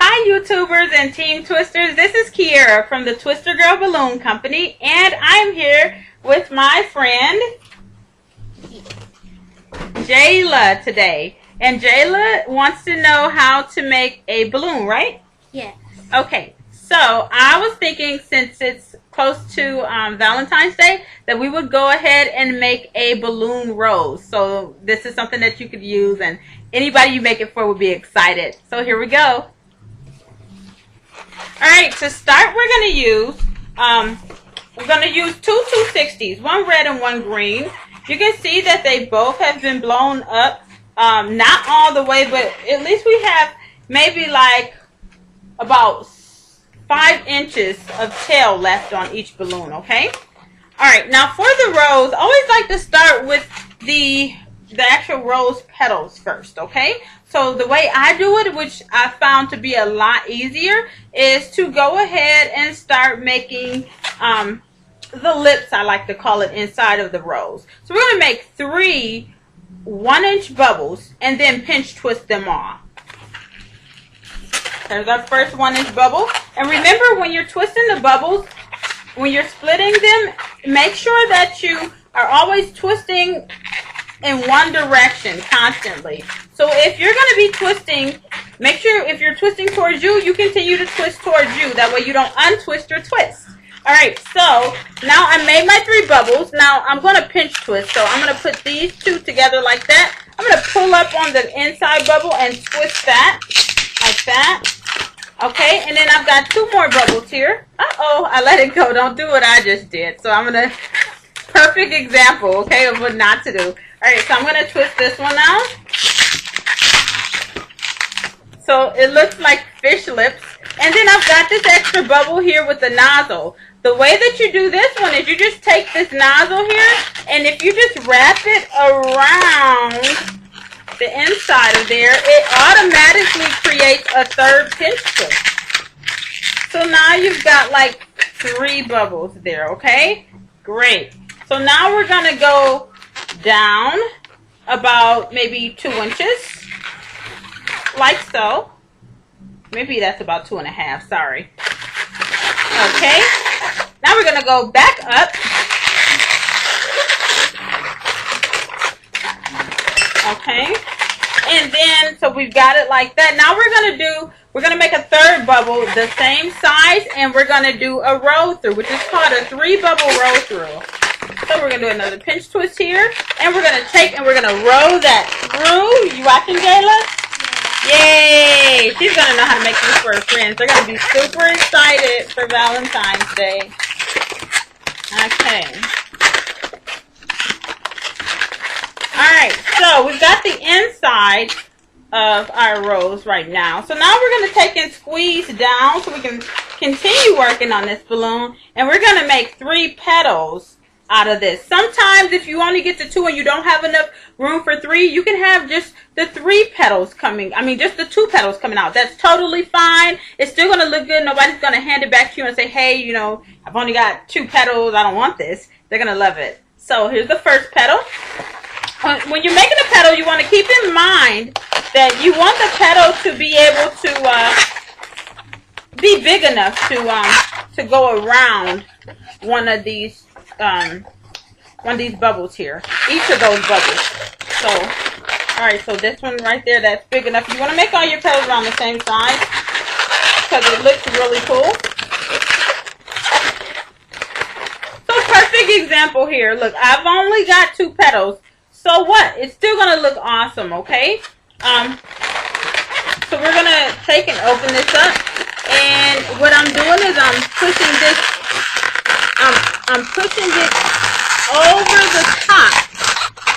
Hi YouTubers and Team Twisters, this is Kiera from the Twister Girl Balloon Company, and I'm here with my friend Jayla today. And Jayla wants to know how to make a balloon, right? Yes. Okay, so I was thinking, since it's close to Valentine's Day, that we would go ahead and make a balloon rose. So this is something that you could use, and anybody you make it for would be excited. So here we go. Alright, to start we're going to use two 260s, one red and one green. You can see that they both have been blown up, not all the way, but at least we have maybe like about 5 inches of tail left on each balloon, okay? Alright, now for the rose, I always like to start with the actual rose petals first, okay? So the way I do it, which I found to be a lot easier, is to go ahead and start making the lips, I like to call it, inside of the rose. So we're going to make 3 1-inch bubbles and then pinch twist them off. There's our first 1-inch bubble. And remember, when you're twisting the bubbles, when you're splitting them, make sure that you are always twisting in one direction constantly. So if you're going to be twisting, make sure if you're twisting towards you, you continue to twist towards you. That way you don't untwist your twist. Alright, so now I made my 3 bubbles. Now I'm going to pinch twist. So I'm going to put these 2 together like that. I'm going to pull up on the inside bubble and twist that like that. Okay, and then I've got 2 more bubbles here. Uh-oh, I let it go. Don't do what I just did. So I'm going to, perfect example, okay, of what not to do. Alright, so I'm going to twist this one out. So it looks like fish lips. And then I've got this extra bubble here with the nozzle. The way that you do this one is you just take this nozzle here, and if you just wrap it around the inside of there, it automatically creates a 3rd pinch twist. So now you've got like 3 bubbles there, okay? Great. So now we're going to go down about maybe 2 inches, like so. Maybe that's about 2.5, sorry. Okay, now we're going to go back up. Okay, and then, so we've got it like that. Now we're going to make a 3rd bubble the same size, and we're going to do a roll through, which is called a 3-bubble roll through. So we're going to do another pinch twist here, and we're going to take and we're going to roll that through. You watching, Jayla? Yay! She's going to know how to make these for her friends. They're going to be super excited for Valentine's Day. Okay. Alright, so we've got the inside of our rose right now. So now we're going to take and squeeze down so we can continue working on this balloon. And we're going to make 3 petals out of this. Sometimes if you only get to 2 and you don't have enough room for 3, you can have just the 3 petals coming, just the 2 petals coming out. That's totally fine. It's still going to look good. Nobody's going to hand it back to you and say, hey, I've only got 2 petals. I don't want this. They're going to love it. So here's the first petal. When you're making a petal, you want to keep in mind that you want the petal to be able to be big enough to go around one of these bubbles here. Each of those bubbles. So, alright, so this one right there, that's big enough. You want to make all your petals around the same size because it looks really cool. So, perfect example here. Look, I've only got 2 petals. So what? It's still going to look awesome, okay? So we're going to take and open this up. And what I'm doing is I'm pushing this, I'm pushing it over the top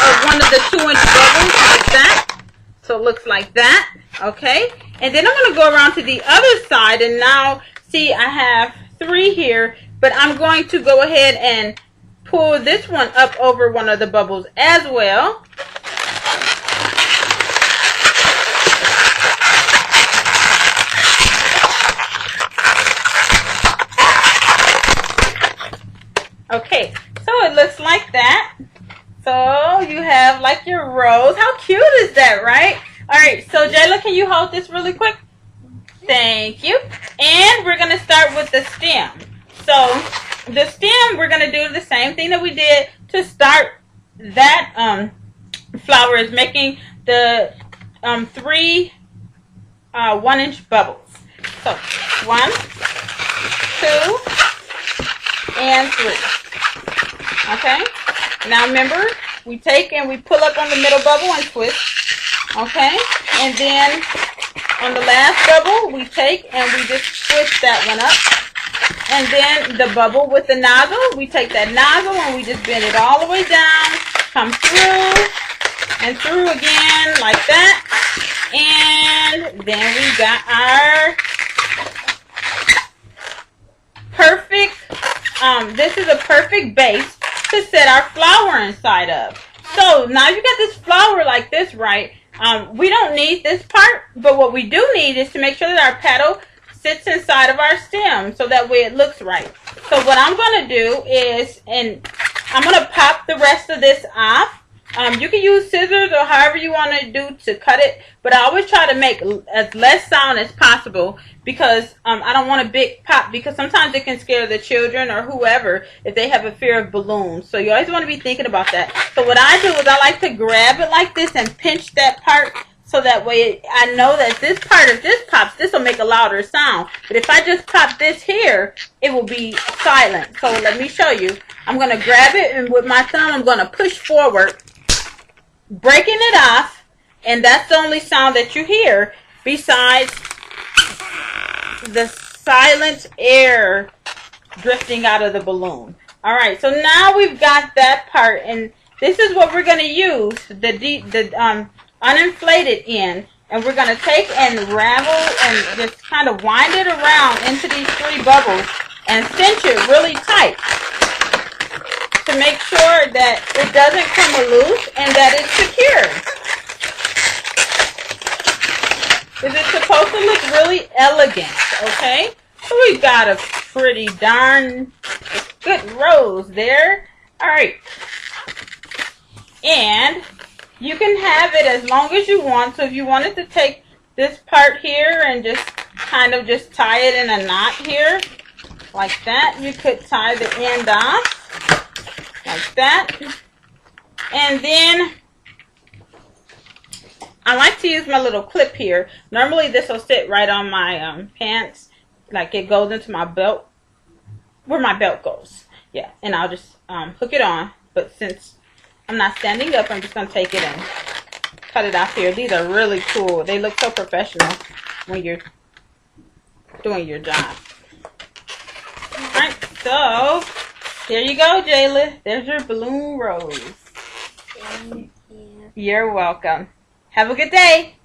of one of the 2-inch bubbles like that. So it looks like that, okay? And then I'm going to go around to the other side, and now, see, I have 3 here, but I'm going to go ahead and pull this one up over one of the bubbles as well. Okay, so it looks like that. So you have like your rose. How cute is that, right? All right, so Jayla, can you hold this really quick? Thank you. And we're going to start with the stem. So the stem, we're going to do the same thing that we did to start that flower, is making the 3 1-inch bubbles. So 1, 2, and 3. Okay. Now remember, we take and we pull up on the middle bubble and twist. Okay. And then on the last bubble, we take and we just twist that one up. And then the bubble with the nozzle, we take that nozzle and we just bend it all the way down, come through and through again like that. And then we got our perfect, this is a perfect base to set our flower inside of. So now you got this flower like this, right? We don't need this part, but what we do need is to make sure that our petal sits inside of our stem so that way it looks right. So what I'm going to do is, and I'm going to pop the rest of this off. You can use scissors or however you want to do to cut it, but I always try to make as less sound as possible because I don't want a big pop, because sometimes it can scare the children or whoever if they have a fear of balloons. So you always want to be thinking about that. So what I do is I like to grab it like this and pinch that part so that way I know that this part, if this pops, this will make a louder sound. But if I just pop this here, it will be silent. So let me show you. I'm going to grab it and with my thumb I'm going to push forward, breaking it off, and that's the only sound that you hear besides the silent air drifting out of the balloon. Alright, so now we've got that part, and this is what we're going to use, the uninflated end, and we're going to take and ravel and just kind of wind it around into these 3 bubbles and cinch it really tight to make sure that it doesn't come loose and that it's secure. Because it's supposed to look really elegant, okay? So we got a pretty darn good rose there. Alright. And you can have it as long as you want. So if you wanted to take this part here and just kind of just tie it in a knot here, like that, you could tie the end off, like that. And then I like to use my little clip here. Normally this will sit right on my pants, like it goes into my belt, where my belt goes. Yeah, and I'll just hook it on. But since I'm not standing up, I'm just going to take it and cut it off here. These are really cool. They look so professional when you're doing your job. Alright, so there you go, Jayla. There's your balloon rose. Thank you. You're welcome. Have a good day.